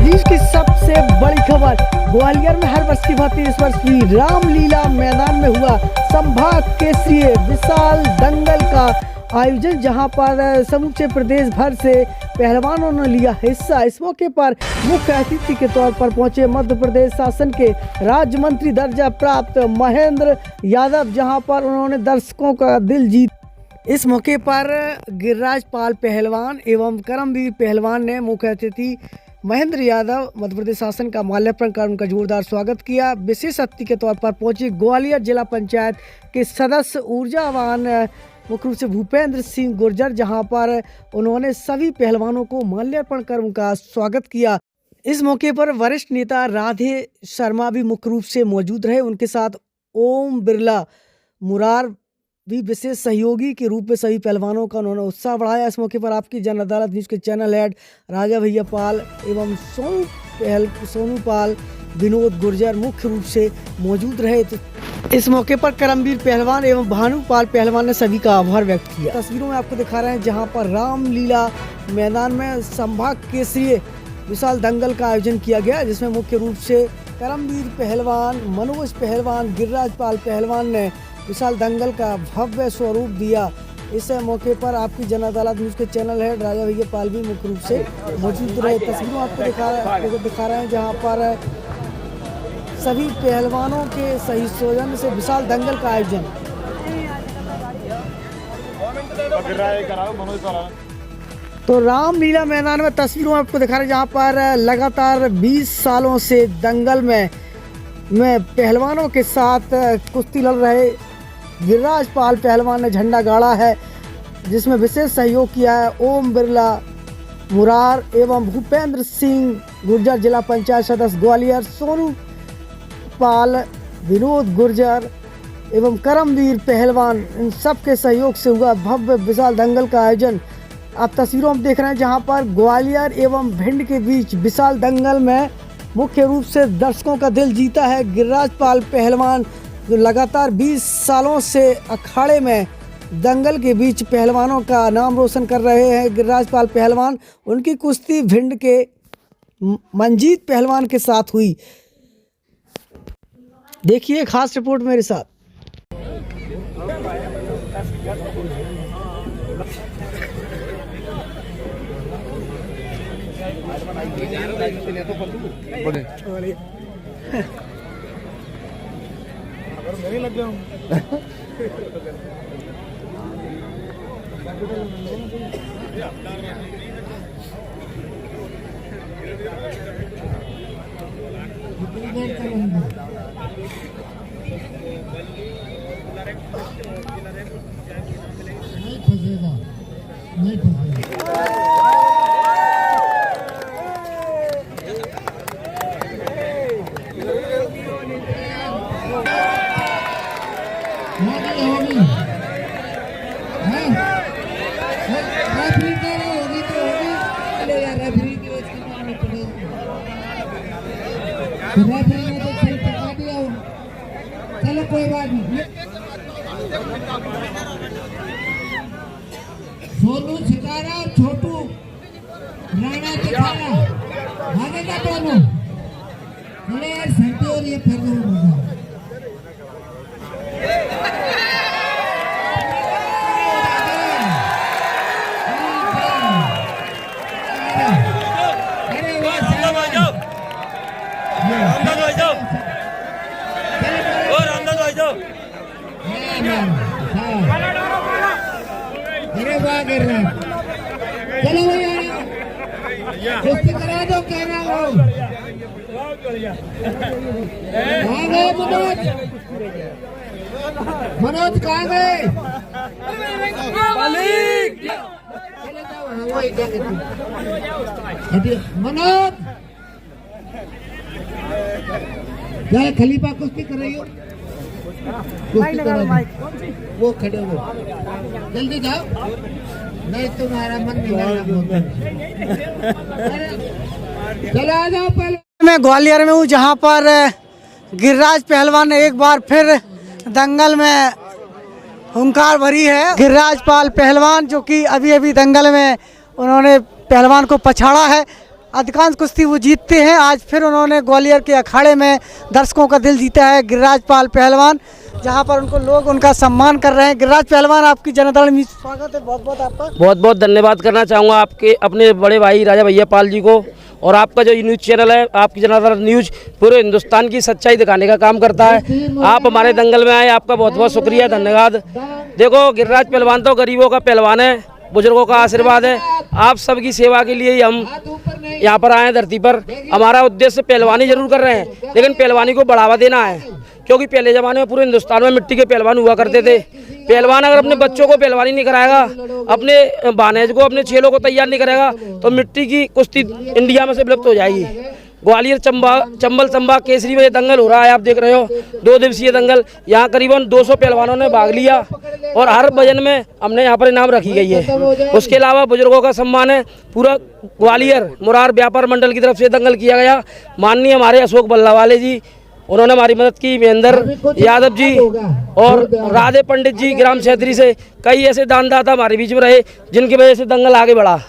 News की सबसे बड़ी खबर, ग्वालियर में हर वर्ष की भांति इस वर्ष भी रामलीला मैदान में हुआ संभाग केसरीय विशाल दंगल का आयोजन, जहां पर समूचे प्रदेश भर से पहलवानों ने लिया हिस्सा। इस मौके पर मुख्य अतिथि के तौर पर पहुंचे मध्य प्रदेश शासन के राज्य मंत्री दर्जा प्राप्त महेंद्र यादव, जहां पर उन्होंने दर्शकों का दिल जीत। इस मौके पर गिरिराज पाल पहलवान एवं करमवीर पहलवान ने मुख्य अतिथि महेंद्र यादव मध्य प्रदेश शासन का माल्यार्पण कर उनका जोरदार स्वागत किया। विशेष अतिथि के तौर पर पहुंचे ग्वालियर जिला पंचायत के सदस्य ऊर्जावान मुख्य रूप से भूपेंद्र सिंह गुर्जर, जहां पर उन्होंने सभी पहलवानों को माल्यार्पण कर उनका स्वागत किया। इस मौके पर वरिष्ठ नेता राधे शर्मा भी मुख्य रूप से मौजूद रहे। उनके साथ ओम बिरला मुरार भी विशेष सहयोगी के रूप में सभी पहलवानों का उन्होंने उत्साह बढ़ाया। इस मौके पर आपकी जन अदालत न्यूज़ के चैनल हेड राजा भैया पाल एवं सोनू पाल विनोद गुर्जर मुख्य रूप से मौजूद रहे। तो इस मौके पर करमवीर पहलवान एवं भानुपाल पहलवान ने सभी का आभार व्यक्त किया। तस्वीरों में आपको दिखा रहे हैं जहां पर रामलीला मैदान में संभाग केसरीय विशाल दंगल का आयोजन किया गया, जिसमें मुख्य रूप से करमवीर पहलवान, मनोज पहलवान, गिरिराज पाल पहलवान ने विशाल दंगल का भव्य स्वरूप दिया। इस मौके पर आपकी जन अदालत न्यूज़ के चैनल है राजा भैया पाल भी मुख्य रूप से मौजूद रहे। तस्वीरों आपको दिखा रहे हैं जहां पर सभी पहलवानों के सहयोग से विशाल दंगल का आयोजन। तो रामलीला मैदान में तस्वीरों आपको दिखा रहे हैं जहां पर लगातार 20 सालों से दंगल में पहलवानों के साथ कुश्ती लड़ रहे गिरिराज पाल पहलवान ने झंडा गाड़ा है, जिसमें विशेष सहयोग किया है ओम बिरला मुरार एवं भूपेंद्र सिंह गुर्जर जिला पंचायत सदस्य ग्वालियर, सोनू पाल, विनोद गुर्जर एवं करमवीर पहलवान, इन सब के सहयोग से हुआ भव्य विशाल दंगल का आयोजन। आप तस्वीरों में देख रहे हैं जहां पर ग्वालियर एवं भिंड के बीच विशाल दंगल में मुख्य रूप से दर्शकों का दिल जीता है गिरिराज पाल पहलवान, जो लगातार 20 सालों से अखाड़े में दंगल के बीच पहलवानों का नाम रोशन कर रहे हैं। गिरिराज पाल पहलवान, उनकी कुश्ती भिंड के मंजीत पहलवान के साथ हुई। देखिए खास रिपोर्ट मेरे साथ। नहीं लग गया नहीं फंसेगा, नहीं फंसेगा। चलो कोई बात नहीं। सोनू सितारा, छोटू राणा दिखाना भागेगा दोनों। अरे यार संते और ये फिर होगा। चलो भैया कुश्ती करा दो, कह रहा हूँ। कहाँ गए मनोज? मनोज कहाँ गए? मनोज क्या खलीफा कुश्ती कर रही हो? कुश्ती करा दो, वो खड़े हो, जल्दी जाओ, नहीं तुम्हारा मन नहीं लग रहा। चलो आ जाओ। पहले मैं ग्वालियर में हूँ जहाँ पर गिरिराज पहलवान ने एक बार फिर दंगल में हुंकार भरी है। गिरिराज पाल पहलवान जो कि अभी अभी दंगल में उन्होंने पहलवान को पछाड़ा है, अधिकांश कुश्ती वो जीतते हैं। आज फिर उन्होंने ग्वालियर के अखाड़े में दर्शकों का दिल जीता है, गिरिराज पाल पहलवान, जहां पर उनको लोग उनका सम्मान कर रहे हैं। गिरिराज पहलवान, आपकी जनता में स्वागत है, बहुत बहुत आपका बहुत बहुत धन्यवाद करना चाहूँगा आपके अपने बड़े भाई राजा भैया पाल जी को। और आपका जो न्यूज़ चैनल है, आपकी जनता न्यूज़ पूरे हिंदुस्तान की सच्चाई दिखाने का काम करता है। आप हमारे दंगल में आए, आपका बहुत बहुत शुक्रिया, धन्यवाद। देखो, गिरिराज पहलवान तो गरीबों का पहलवान है, बुजुर्गों का आशीर्वाद है। आप सबकी सेवा के लिए ही हम यहाँ पर आए हैं धरती पर। हमारा उद्देश्य पहलवानी जरूर कर रहे हैं, लेकिन पहलवानी को बढ़ावा देना है, क्योंकि पहले ज़माने में पूरे हिंदुस्तान में मिट्टी के पहलवान हुआ करते थे। पहलवान अगर अपने बच्चों को पहलवानी नहीं कराएगा, अपने भानेज को, अपने चेलों को तैयार नहीं करेगा, तो मिट्टी की कुश्ती इंडिया में से विलुप्त हो जाएगी। ग्वालियर चंबल संभा केसरी में ये दंगल हो रहा है, आप देख रहे हो, 2 दिवसीय दंगल। यहाँ करीबन 200 पहलवानों ने भाग लिया और हर वजन में हमने यहाँ पर इनाम रखी गई है। उसके अलावा बुजुर्गों का सम्मान है। पूरा ग्वालियर मुरार व्यापार मंडल की तरफ से दंगल किया गया। माननीय हमारे अशोक बल्लावाले जी, उन्होंने हमारी मदद की। महेंद्र यादव जी और राधे पंडित जी ग्राम क्षेत्री से कई ऐसे दानदाता हमारे बीच में रहे, जिनकी वजह से दंगल आगे बढ़ा।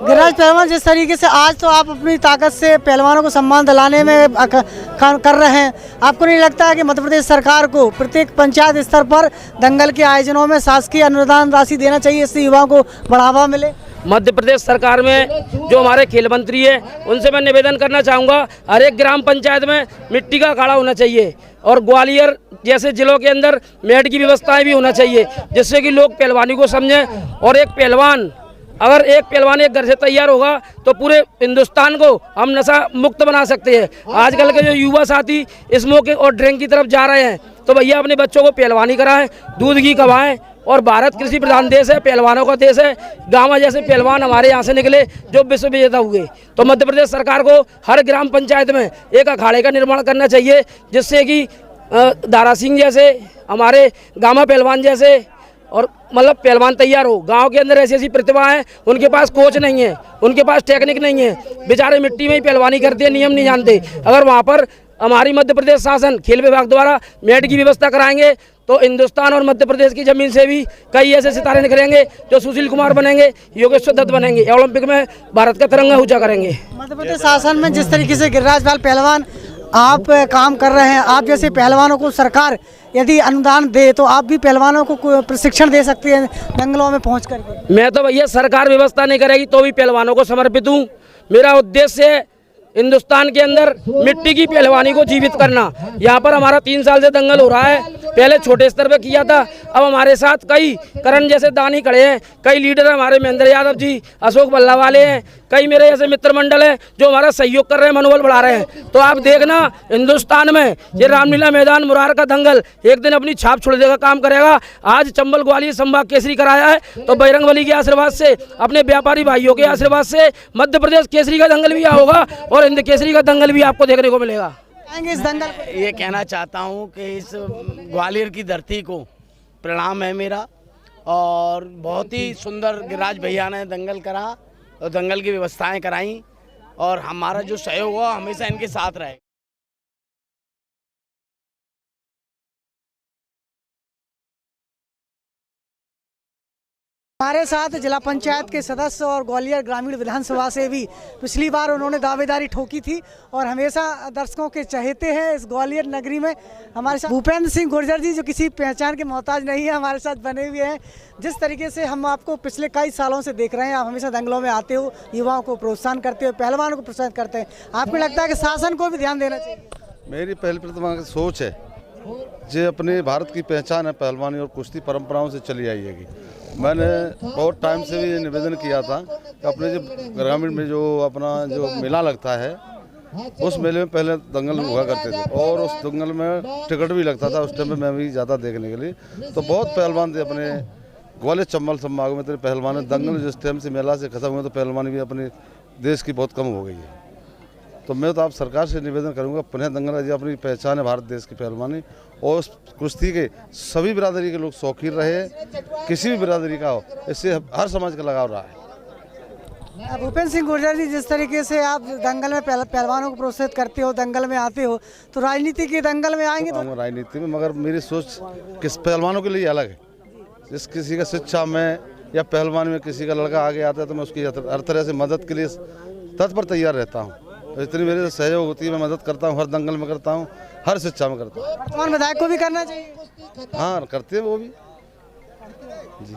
गिरिराज पहलवान, जिस तरीके से आज तो आप अपनी ताकत से पहलवानों को सम्मान दिलाने में कर रहे हैं, आपको नहीं लगता है कि मध्य प्रदेश सरकार को प्रत्येक पंचायत स्तर पर दंगल के आयोजनों में शासकीय अनुदान राशि देना चाहिए, इससे युवाओं को बढ़ावा मिले? मध्य प्रदेश सरकार में जो हमारे खेल मंत्री है, उनसे मैं निवेदन करना चाहूँगा, हर एक ग्राम पंचायत में मिट्टी का अखाड़ा होना चाहिए और ग्वालियर जैसे जिलों के अंदर मेड की व्यवस्थाएं भी होना चाहिए, जिससे कि लोग पहलवानी को समझें। और एक पहलवान, अगर एक पहलवान एक घर से तैयार होगा तो पूरे हिंदुस्तान को हम नशा मुक्त बना सकते हैं। आजकल के जो युवा साथी स्मोकिंग और ड्रिंक की तरफ जा रहे हैं, तो भैया अपने बच्चों को पहलवानी कराएं, दूध घी खवाएं। और भारत कृषि प्रधान देश है, पहलवानों का देश है। गामा जैसे पहलवान हमारे यहाँ से निकले जो विश्व विजेता हुए। तो मध्य प्रदेश सरकार को हर ग्राम पंचायत में एक अखाड़े का निर्माण करना चाहिए, जिससे कि दारा सिंह जैसे, हमारे गामा पहलवान जैसे और मतलब पहलवान तैयार हो। गांव के अंदर ऐसी ऐसी प्रतिभा है, उनके पास कोच नहीं है, उनके पास टेक्निक नहीं है, बेचारे मिट्टी में ही पहलवानी करते हैं, नियम नहीं जानते। अगर वहाँ पर हमारी मध्य प्रदेश शासन खेल विभाग द्वारा मेड की व्यवस्था कराएंगे, तो हिंदुस्तान और मध्य प्रदेश की जमीन से भी कई ऐसे सितारे निकलेंगे जो सुशील कुमार बनेंगे, योगेश्वर दत्त बनेंगे, ओलंपिक में भारत का तिरंगा ऊंचा करेंगे। मध्य प्रदेश शासन में जिस तरीके से गिरिराज पाल पहलवान आप काम कर रहे हैं, आप जैसे पहलवानों को सरकार यदि अनुदान दे तो आप भी पहलवानों को प्रशिक्षण दे सकते हैं दंगलों में पहुँच करके? मैं तो भैया सरकार व्यवस्था नहीं करेगी तो भी पहलवानों को समर्पित हूँ। मेरा उद्देश्य है हिंदुस्तान के अंदर मिट्टी की पहलवानी को जीवित करना। यहाँ पर हमारा 3 साल से दंगल हो रहा है, पहले छोटे स्तर पे किया था, अब हमारे साथ कई करण जैसे दानी खड़े हैं, कई लीडर हमारे महेंद्र यादव जी, अशोक बल्लावाले हैं, कई मेरे ऐसे मित्र मंडल हैं जो हमारा सहयोग कर रहे हैं, मनोबल बढ़ा रहे हैं। तो आप देखना हिंदुस्तान में ये रामलीला मैदान मुरार का दंगल एक दिन अपनी छाप छोड़ देगा, काम करेगा। आज चंबल ग्वालियर संभाग केसरी कराया है, तो बजरंग बली के आशीर्वाद से, अपने व्यापारी भाइयों के आशीर्वाद से मध्य प्रदेश केसरी का दंगल भी होगा और हिंद केसरी का दंगल भी आपको देखने को मिलेगा। इस दंगल ये कहना चाहता हूँ कि इस ग्वालियर की धरती को प्रणाम है मेरा, और बहुत ही सुंदर गिरिराज भैया ने दंगल करा और दंगल की व्यवस्थाएं कराई, और हमारा जो सहयोग हो हमेशा इनके साथ रहे। हमारे साथ जिला पंचायत के सदस्य और ग्वालियर ग्रामीण विधानसभा से भी पिछली बार उन्होंने दावेदारी ठोकी थी और हमेशा दर्शकों के चहेते हैं इस ग्वालियर नगरी में। हमारे साथ भूपेंद्र सिंह गुर्जर जी, जो किसी पहचान के मोहताज नहीं है, हमारे साथ बने हुए हैं। जिस तरीके से हम आपको पिछले कई सालों से देख रहे हैं, आप हमेशा दंगलों में आते हो, युवाओं को प्रोत्साहन करते हो, पहलवानों को प्रोत्साहित करते हैं, आपको लगता है कि शासन को भी ध्यान देना चाहिए? मेरी पहली प्रतिमा की सोच है, जो अपने भारत की पहचान है पहलवानी और कुश्ती परंपराओं से चली आई है। मैंने बहुत टाइम से भी निवेदन किया था कि अपने जो ग्रामीण में जो अपना जो मेला लगता है, उस मेले में पहले दंगल हुआ करते थे और उस दंगल में टिकट भी लगता था। उस टाइम में मैं भी जाता देखने के लिए, तो बहुत पहलवान थे अपने ग्वालियर चंबल संभाग में। तेरे पहलवान दंगल जिस टाइम से मेला से खत्म हुआ तो पहलवानी भी अपने देश की बहुत कम हो गई है। तो मैं तो आप सरकार से निवेदन करूंगा, पुनः दंगल जी अपनी पहचान है भारत देश की पहलवानी, और उस कुश्ती के सभी बिरादरी के लोग शौकीन रहे, किसी भी बिरादरी का हो, इससे हर समाज का लगाव रहा है। भूपेंद्र सिंह गुर्जर जी, जिस तरीके से आप दंगल में पहलवानों को प्रोत्साहित करते हो, दंगल में आते हो, तो राजनीति के दंगल में आएंगे तो? राजनीति में, मगर मेरी सोच किस पहलवानों के लिए अलग है। जिस किसी का शिक्षा में या पहलवानी में किसी का लड़का आगे आता है तो मैं उसकी हर तरह से मदद के लिए तत्पर तैयार रहता हूँ। तो इतनी मेरे सहयोग होती है, मैं मदद करता हूँ, हर दंगल में करता हूँ, हर शिक्षा में करता हूँ। वर्तमान विधायक को भी करना चाहिए। हाँ करते हैं वो भी जी।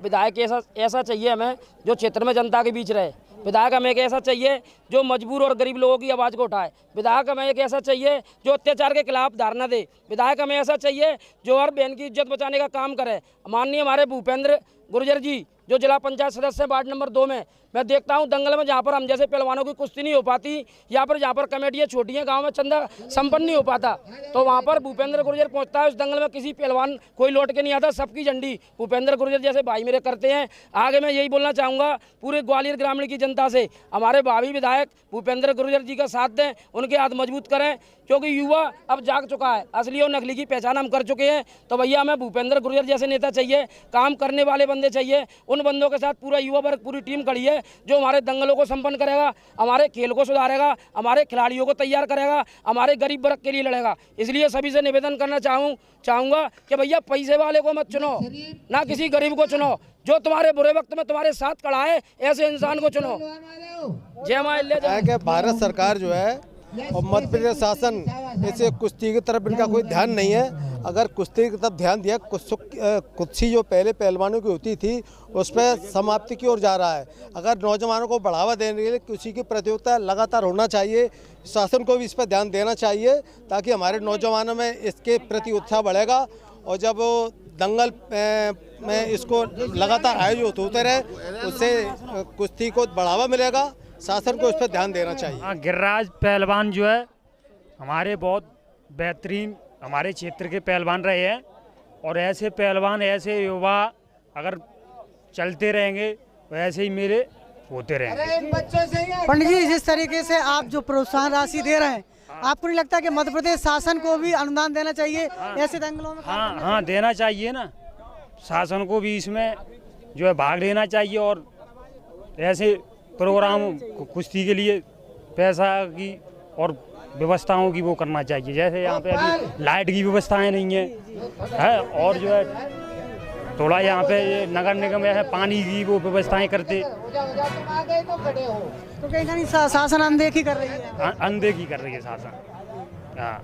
विधायक ऐसा चाहिए हमें जो क्षेत्र में जनता के बीच रहे। विधायक हमें एक ऐसा चाहिए जो मजबूर और गरीब लोगों की आवाज़ को उठाए। विधायक हमें एक ऐसा चाहिए जो अत्याचार के खिलाफ धारणा दे। विधायक हमें ऐसा चाहिए जो हर बहन की इज्जत बचाने का काम करे। माननीय हमारे भूपेंद्र गुर्जर जी जो जिला पंचायत सदस्य वार्ड नंबर 2 में, मैं देखता हूं दंगल में जहां पर हम जैसे पहलवानों की कुश्ती नहीं हो पाती, या पर जहां पर कमेटियां छोटी हैं, गांव में चंदा संपन्न नहीं हो पाता, तो वहां पर भूपेंद्र गुर्जर पहुंचता है। उस दंगल में किसी पहलवान कोई लौट के नहीं आता, सबकी झंडी भूपेंद्र गुर्जर जैसे भाई मेरे करते हैं। आगे मैं यही बोलना चाहूँगा पूरे ग्वालियर ग्रामीण की जनता से, हमारे भावी विधायक भूपेंद्र गुर्जर जी का साथ दें, उनके हाथ मजबूत करें, क्योंकि युवा अब जाग चुका है। असली और नकली की पहचान हम कर चुके हैं। तो भैया हमें भूपेंद्र गुर्जर जैसे नेता चाहिए, काम करने वाले बंदे चाहिए। उन बंदों के साथ पूरा युवा वर्ग, पूरी टीम खड़ी है जो हमारे दंगलों को संपन्न करेगा, हमारे खेल को सुधारेगा, हमारे खिलाड़ियों को तैयार करेगा, हमारे गरीब वर्ग के लिए लड़ेगा। इसलिए सभी से निवेदन करना चाहूँगा कि भैया पैसे वाले को मत चुनो, ना किसी गरीब को चुनो। जो तुम्हारे बुरे वक्त में तुम्हारे साथ खड़ा है ऐसे इंसान को चुनो। जय मां अल्लाह। भारत सरकार जो है और मध्य प्रदेश शासन ऐसे कुश्ती की तरफ इनका कोई ध्यान नहीं है। अगर कुश्ती की तरफ ध्यान दिया, कुश्ती जो पहले पहलवानों की होती थी उस पर समाप्ति की ओर जा रहा है। अगर नौजवानों को बढ़ावा देने के लिए कुश्ती की प्रतियोगिता लगातार होना चाहिए। शासन को भी इस पर ध्यान देना चाहिए ताकि हमारे नौजवानों में इसके प्रति उत्साह बढ़ेगा। और जब दंगल में इसको लगातार आयोजित होते रहे, उससे कुश्ती को बढ़ावा मिलेगा। शासन को इस पर ध्यान देना चाहिए। गिरिराज पहलवान जो है हमारे बहुत बेहतरीन हमारे क्षेत्र के पहलवान रहे हैं, और ऐसे पहलवान, ऐसे युवा अगर चलते रहेंगे वैसे ही मेरे होते रहेंगे। पंडित जी, जिस तरीके से आप जो प्रोत्साहन राशि दे रहे हैं, आपको नहीं लगता कि मध्य प्रदेश शासन को भी अनुदान देना चाहिए ऐसे दंगलों में? हाँ देना चाहिए ना, शासन को भी इसमें जो है भाग लेना चाहिए, और ऐसे प्रोग्राम कुश्ती के लिए पैसा की और व्यवस्थाओं की वो करना चाहिए। जैसे यहाँ पे अभी लाइट की व्यवस्थाएं नहीं है, और जो है थोड़ा यहाँ पे ये नगर निगम है पानी की वो व्यवस्थाएं करते, तो कहीं ना कहीं शासन अनदेखी कर रही है। अनदेखी कर रही है शासन। हाँ।